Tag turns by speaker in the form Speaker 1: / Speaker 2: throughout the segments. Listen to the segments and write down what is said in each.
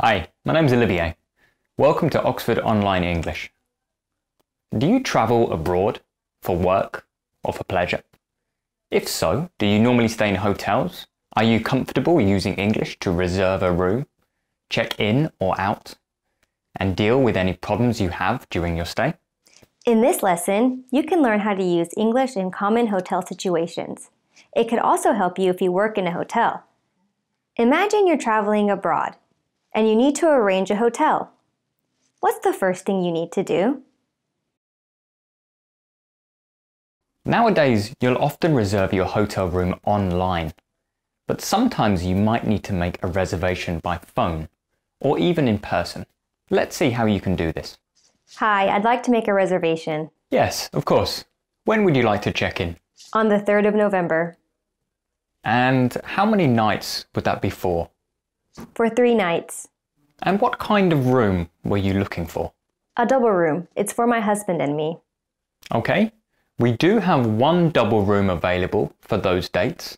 Speaker 1: Hi, my name's Olivier. Welcome to Oxford Online English. Do you travel abroad for work or for pleasure? If so, do you normally stay in hotels? Are you comfortable using English to reserve a room, check in or out, and deal with any problems you have during your stay?
Speaker 2: In this lesson, you can learn how to use English in common hotel situations. It could also help you if you work in a hotel. Imagine you're traveling abroad and you need to arrange a hotel. What's the first thing you need to do?
Speaker 1: Nowadays, you'll often reserve your hotel room online, but sometimes you might need to make a reservation by phone or even in person. Let's see how you can do this.
Speaker 2: Hi, I'd like to make a reservation.
Speaker 1: Yes, of course. When would you like to check in?
Speaker 2: On the 3rd of November.
Speaker 1: And how many nights would that be for?
Speaker 2: For 3 nights.
Speaker 1: And what kind of room were you looking for?
Speaker 2: A double room. It's for my husband and me.
Speaker 1: Okay, we do have one double room available for those dates.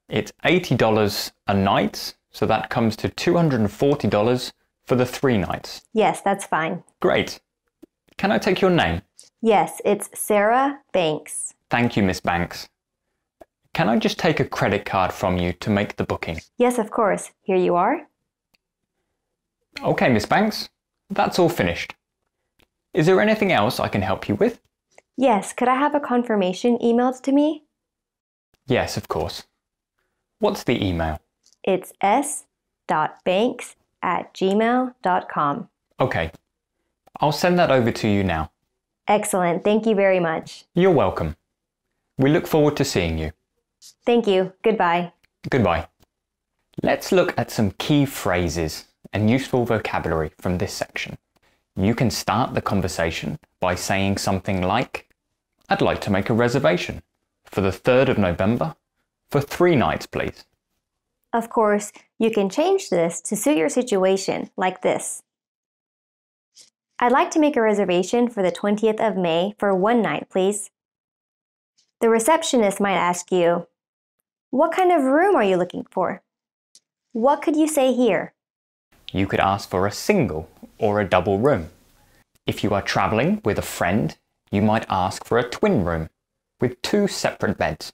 Speaker 1: It's $80 a night, so that comes to $240 for the 3 nights.
Speaker 2: Yes, that's fine.
Speaker 1: Great. Can I take your name?
Speaker 2: Yes, it's Sarah Banks.
Speaker 1: Thank you, Miss Banks. Can I just take a credit card from you to make the booking?
Speaker 2: Yes, of course. Here you are.
Speaker 1: Okay, Miss Banks, that's all finished. Is there anything else I can help you with?
Speaker 2: Yes, could I have a confirmation emailed to me?
Speaker 1: Yes, of course. What's the email?
Speaker 2: It's s.banks@gmail.com.
Speaker 1: Okay, I'll send that over to you now.
Speaker 2: Excellent. Thank you very much.
Speaker 1: You're welcome. We look forward to seeing you.
Speaker 2: Thank you. Goodbye.
Speaker 1: Goodbye. Let's look at some key phrases and useful vocabulary from this section. You can start the conversation by saying something like, I'd like to make a reservation for the 3rd of November for 3 nights, please.
Speaker 2: Of course, you can change this to suit your situation, like this. I'd like to make a reservation for the 20th of May for 1 night, please. The receptionist might ask you, what kind of room are you looking for? What could you say here?
Speaker 1: You could ask for a single or a double room. If you are traveling with a friend, you might ask for a twin room with 2 separate beds.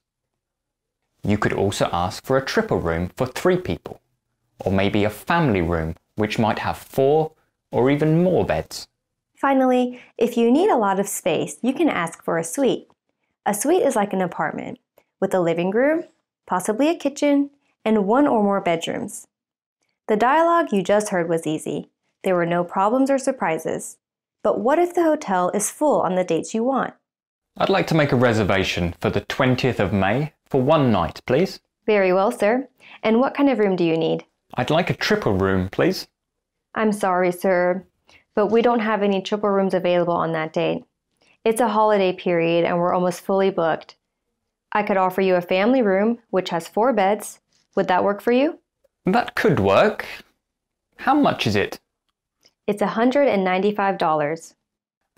Speaker 1: You could also ask for a triple room for 3 people, or maybe a family room which might have 4 or even more beds.
Speaker 2: Finally, if you need a lot of space, you can ask for a suite. A suite is like an apartment with a living room, possibly a kitchen, and 1 or more bedrooms. The dialogue you just heard was easy. There were no problems or surprises. But what if the hotel is full on the dates you want?
Speaker 1: I'd like to make a reservation for the 20th of May for 1 night, please.
Speaker 2: Very well, sir. And what kind of room do you need?
Speaker 1: I'd like a triple room, please.
Speaker 2: I'm sorry, sir, but we don't have any triple rooms available on that date. It's a holiday period and we're almost fully booked. I could offer you a family room, which has 4 beds. Would that work for you?
Speaker 1: That could work. How much is it?
Speaker 2: It's $195.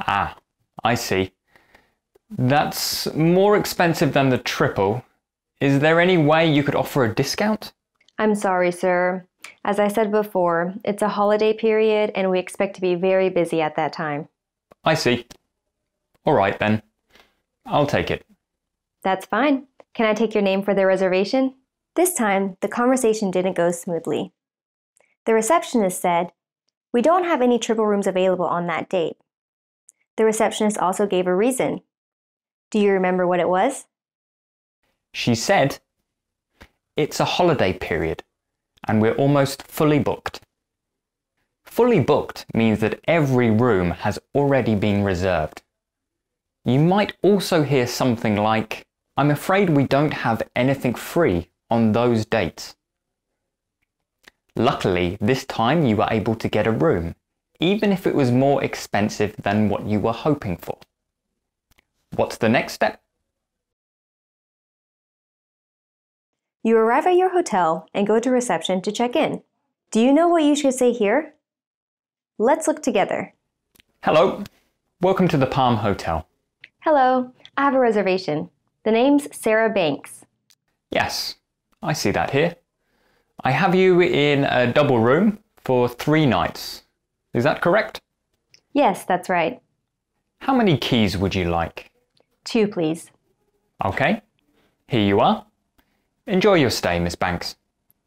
Speaker 1: Ah, I see. That's more expensive than the triple. Is there any way you could offer a discount?
Speaker 2: I'm sorry, sir. As I said before, it's a holiday period and we expect to be very busy at that time.
Speaker 1: I see. All right then. I'll take it.
Speaker 2: That's fine. Can I take your name for the reservation? This time, the conversation didn't go smoothly. The receptionist said, we don't have any triple rooms available on that date. The receptionist also gave a reason. Do you remember what it was?
Speaker 1: She said, it's a holiday period and we're almost fully booked. Fully booked means that every room has already been reserved. You might also hear something like, I'm afraid we don't have anything free on those dates. Luckily, this time you were able to get a room, even if it was more expensive than what you were hoping for. What's the next step?
Speaker 2: You arrive at your hotel and go to reception to check in. Do you know what you should say here? Let's look together.
Speaker 1: Hello, welcome to the Palm Hotel.
Speaker 2: Hello, I have a reservation. The name's Sarah Banks.
Speaker 1: Yes, I see that here. I have you in a double room for 3 nights. Is that correct?
Speaker 2: Yes, that's right.
Speaker 1: How many keys would you like?
Speaker 2: 2, please.
Speaker 1: Okay, here you are. Enjoy your stay, Miss Banks.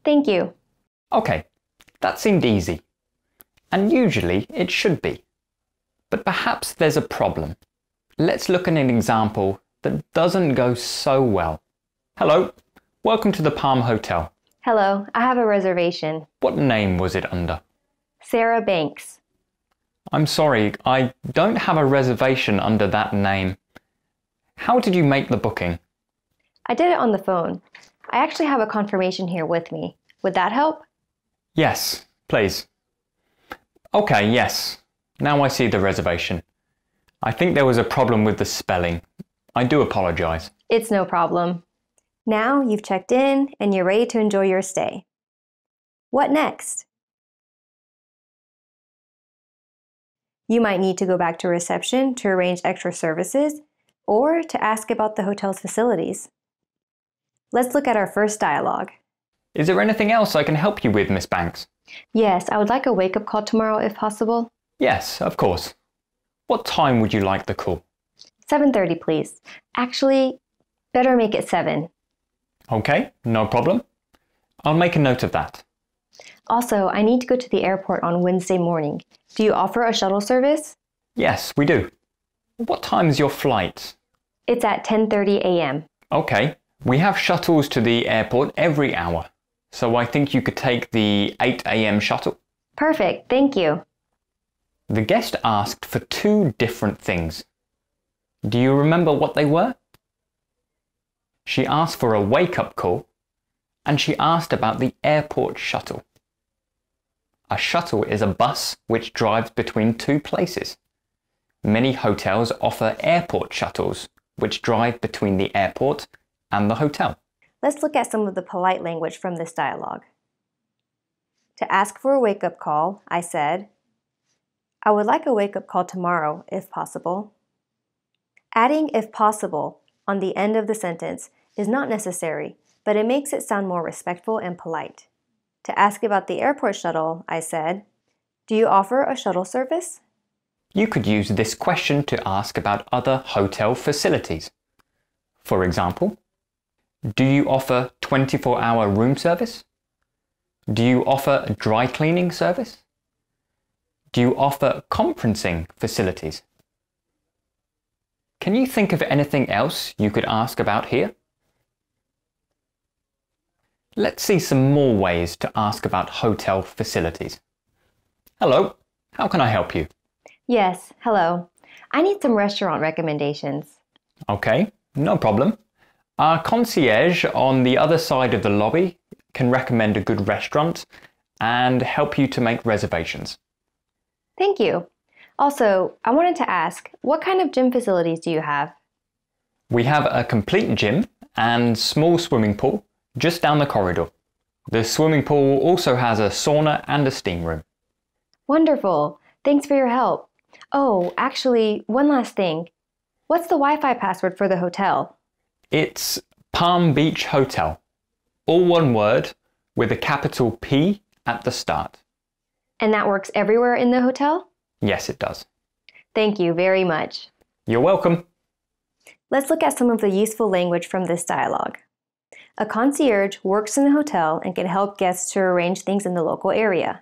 Speaker 2: Thank you.
Speaker 1: Okay, that seemed easy. And usually it should be. But perhaps there's a problem. Let's look at an example that doesn't go so well. Hello, welcome to the Palm Hotel.
Speaker 2: Hello, I have a reservation.
Speaker 1: What name was it under?
Speaker 2: Sarah Banks.
Speaker 1: I'm sorry, I don't have a reservation under that name. How did you make the booking?
Speaker 2: I did it on the phone. I actually have a confirmation here with me. Would that help?
Speaker 1: Yes, please. Okay, yes. Now I see the reservation. I think there was a problem with the spelling. I do apologize.
Speaker 2: It's no problem. Now you've checked in and you're ready to enjoy your stay. What next? You might need to go back to reception to arrange extra services or to ask about the hotel's facilities. Let's look at our first dialogue.
Speaker 1: Is there anything else I can help you with, Miss Banks?
Speaker 2: Yes, I would like a wake-up call tomorrow if possible.
Speaker 1: Yes, of course. What time would you like the call?
Speaker 2: 7:30, please. Actually, better make it 7.
Speaker 1: Okay, no problem. I'll make a note of that.
Speaker 2: Also, I need to go to the airport on Wednesday morning. Do you offer a shuttle service?
Speaker 1: Yes, we do. What time's your flight?
Speaker 2: It's at 10:30 a.m.
Speaker 1: Okay, we have shuttles to the airport every hour. So I think you could take the 8 a.m. shuttle.
Speaker 2: Perfect, thank you.
Speaker 1: The guest asked for 2 different things. Do you remember what they were? She asked for a wake-up call, and she asked about the airport shuttle. A shuttle is a bus which drives between 2 places. Many hotels offer airport shuttles, which drive between the airport and the hotel.
Speaker 2: Let's look at some of the polite language from this dialogue. To ask for a wake-up call, I said, I would like a wake-up call tomorrow, if possible. Adding if possible on the end of the sentence is not necessary, but it makes it sound more respectful and polite. To ask about the airport shuttle, I said, do you offer a shuttle service?
Speaker 1: You could use this question to ask about other hotel facilities. For example, do you offer 24-hour room service? Do you offer a dry cleaning service? Do you offer conferencing facilities? Can you think of anything else you could ask about here? Let's see some more ways to ask about hotel facilities. Hello, how can I help you?
Speaker 2: Yes, hello. I need some restaurant recommendations.
Speaker 1: Okay, no problem. Our concierge on the other side of the lobby can recommend a good restaurant and help you to make reservations.
Speaker 2: Thank you. Also, I wanted to ask, what kind of gym facilities do you have?
Speaker 1: We have a complete gym and small swimming pool just down the corridor. The swimming pool also has a sauna and a steam room.
Speaker 2: Wonderful. Thanks for your help. Oh, actually, one last thing. What's the Wi-Fi password for the hotel?
Speaker 1: It's Palm Beach Hotel. All one word with a capital P at the start.
Speaker 2: And that works everywhere in the hotel?
Speaker 1: Yes, it does.
Speaker 2: Thank you very much.
Speaker 1: You're welcome.
Speaker 2: Let's look at some of the useful language from this dialogue. A concierge works in the hotel and can help guests to arrange things in the local area.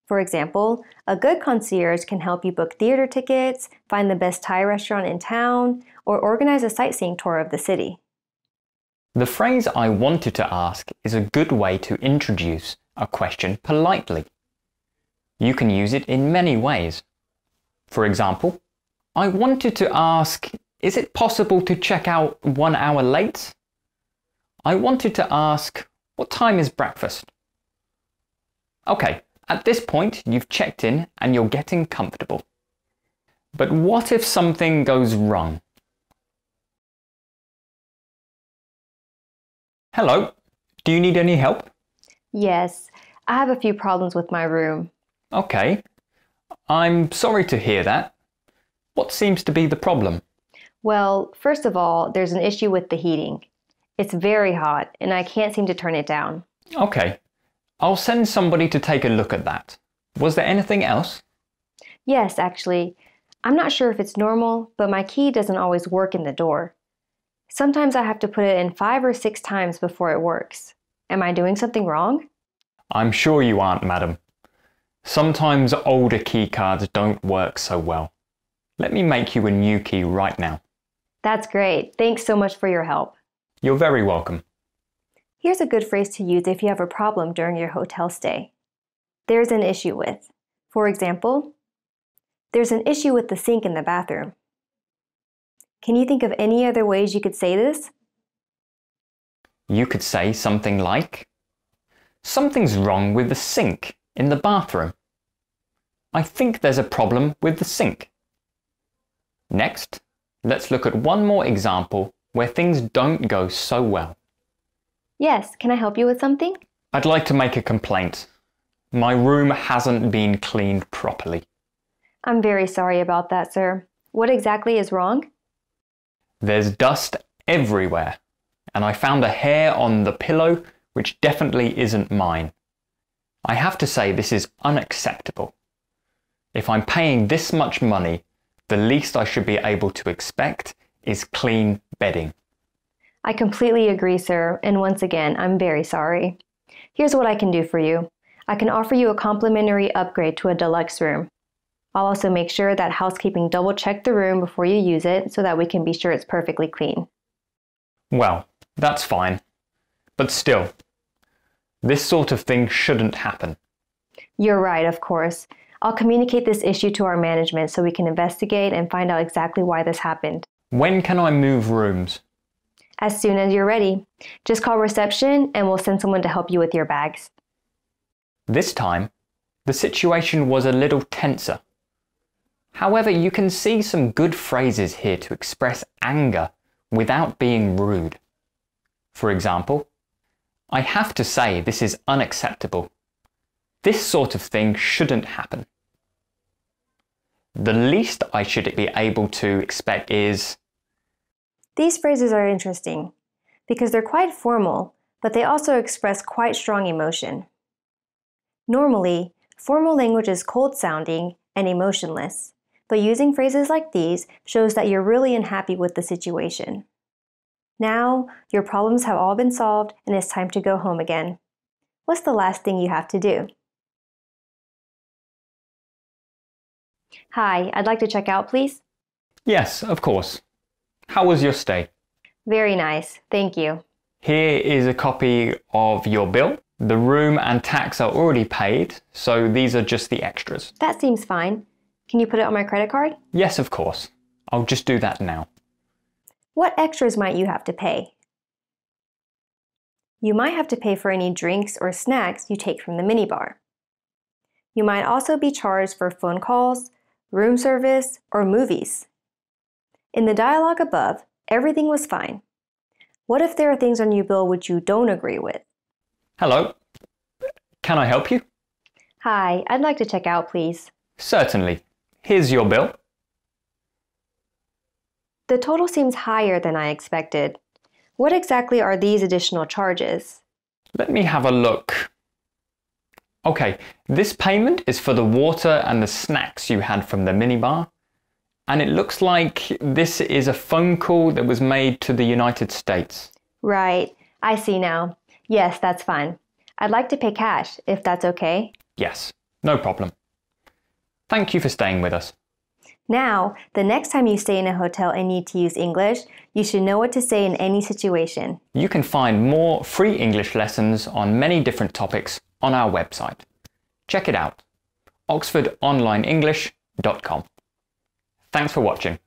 Speaker 2: For example, a good concierge can help you book theater tickets, find the best Thai restaurant in town, or organize a sightseeing tour of the city.
Speaker 1: The phrase I wanted to ask is a good way to introduce a question politely. You can use it in many ways. For example, I wanted to ask, is it possible to check out 1 hour late? I wanted to ask, what time is breakfast? Okay, at this point you've checked in and you're getting comfortable. But what if something goes wrong? Hello, do you need any help?
Speaker 2: Yes, I have a few problems with my room.
Speaker 1: Okay, I'm sorry to hear that. What seems to be the problem?
Speaker 2: Well, first of all, there's an issue with the heating. It's very hot and I can't seem to turn it down.
Speaker 1: Okay, I'll send somebody to take a look at that. Was there anything else?
Speaker 2: Yes, actually. I'm not sure if it's normal, but my key doesn't always work in the door. Sometimes I have to put it in 5 or 6 times before it works. Am I doing something wrong?
Speaker 1: I'm sure you aren't, madam. Sometimes older key cards don't work so well. Let me make you a new key right now.
Speaker 2: That's great. Thanks so much for your help.
Speaker 1: You're very welcome.
Speaker 2: Here's a good phrase to use if you have a problem during your hotel stay. There's an issue with. For example, there's an issue with the sink in the bathroom. Can you think of any other ways you could say this?
Speaker 1: You could say something like, something's wrong with the sink in the bathroom. I think there's a problem with the sink. Next, let's look at one more example where things don't go so well.
Speaker 2: Yes, can I help you with something?
Speaker 1: I'd like to make a complaint. My room hasn't been cleaned properly.
Speaker 2: I'm very sorry about that, sir. What exactly is wrong?
Speaker 1: There's dust everywhere, and I found a hair on the pillow which definitely isn't mine. I have to say this is unacceptable. If I'm paying this much money, the least I should be able to expect is clean bedding.
Speaker 2: I completely agree, sir, and once again, I'm very sorry. Here's what I can do for you. I can offer you a complimentary upgrade to a deluxe room. I'll also make sure that housekeeping double-check the room before you use it so that we can be sure it's perfectly clean.
Speaker 1: Well, that's fine. But still, this sort of thing shouldn't happen.
Speaker 2: You're right, of course. I'll communicate this issue to our management so we can investigate and find out exactly why this happened.
Speaker 1: When can I move rooms?
Speaker 2: As soon as you're ready. Just call reception and we'll send someone to help you with your bags.
Speaker 1: This time, the situation was a little tenser. However, you can see some good phrases here to express anger without being rude. For example, I have to say this is unacceptable. This sort of thing shouldn't happen. The least I should be able to expect is...
Speaker 2: These phrases are interesting because they're quite formal, but they also express quite strong emotion. Normally, formal language is cold-sounding and emotionless, but using phrases like these shows that you're really unhappy with the situation. Now, your problems have all been solved and it's time to go home again. What's the last thing you have to do? Hi, I'd like to check out, please.
Speaker 1: Yes, of course. How was your stay?
Speaker 2: Very nice, thank you.
Speaker 1: Here is a copy of your bill. The room and tax are already paid, so these are just the extras.
Speaker 2: That seems fine. Can you put it on my credit card?
Speaker 1: Yes, of course. I'll just do that now.
Speaker 2: What extras might you have to pay? You might have to pay for any drinks or snacks you take from the minibar. You might also be charged for phone calls, room service, or movies. In the dialogue above, everything was fine. What if there are things on your bill which you don't agree with?
Speaker 1: Hello. Can I help you?
Speaker 2: Hi, I'd like to check out, please.
Speaker 1: Certainly. Here's your bill.
Speaker 2: The total seems higher than I expected. What exactly are these additional charges?
Speaker 1: Let me have a look. Okay, this payment is for the water and the snacks you had from the minibar. And it looks like this is a phone call that was made to the United States.
Speaker 2: Right, I see now. Yes, that's fine. I'd like to pay cash, if that's okay.
Speaker 1: Yes, no problem. Thank you for staying with us.
Speaker 2: Now, the next time you stay in a hotel and need to use English, you should know what to say in any situation.
Speaker 1: You can find more free English lessons on many different topics on our website. Check it out, oxfordonlineenglish.com. Thanks for watching.